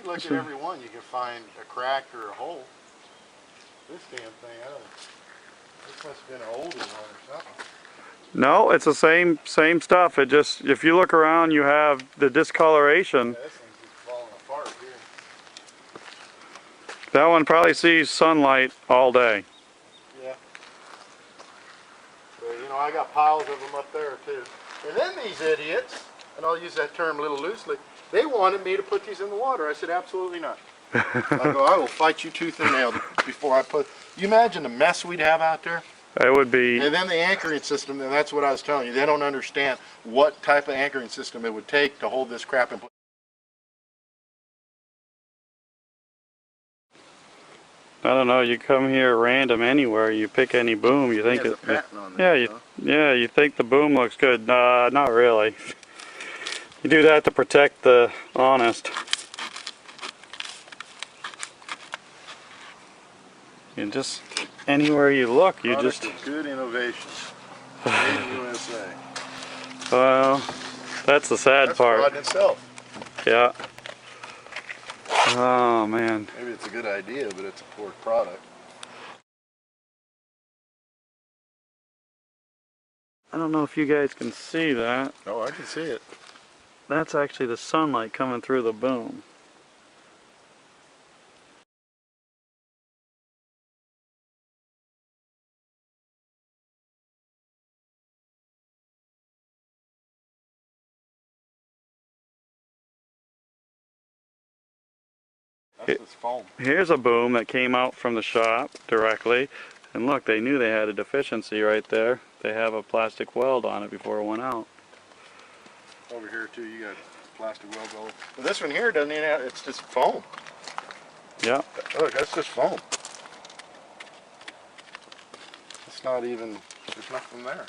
you look at every one, you can find a crack or a hole. This damn thing, this must have been an older one or something. No, it's the same stuff. It just, if you look around, you have the discoloration. Yeah, this thing's just falling apart here. That one probably sees sunlight all day. Yeah. So, you know, I got piles of them up there too. And then these idiots, and I'll use that term a little loosely, they wanted me to put these in the water. I said, absolutely not. I go, I will fight you tooth and nail before I put. You imagine the mess we'd have out there? It would be. And then the anchoring system, and that's what I was telling you. They don't understand what type of anchoring system it would take to hold this crap in place. I don't know. You come here random anywhere, you pick any boom, you think it. Yeah, you think the boom looks good. Not really. You do that to protect the honest. You just anywhere you look, you just. Good Innovations. Made in USA. Well, that's the sad part. That's fraud in itself. Yeah. Oh man. Maybe it's a good idea, but it's a poor product. I don't know if you guys can see that. Oh, I can see it. That's actually the sunlight coming through the boom. That's this foam. Here's a boom that came out from the shop directly. And look, they knew they had a deficiency right there. They have a plastic weld on it before it went out. Over here too, you got plastic weld all over. But this one here doesn't even have, it's just foam. Yeah. Look, that's just foam. It's not even, there's nothing there.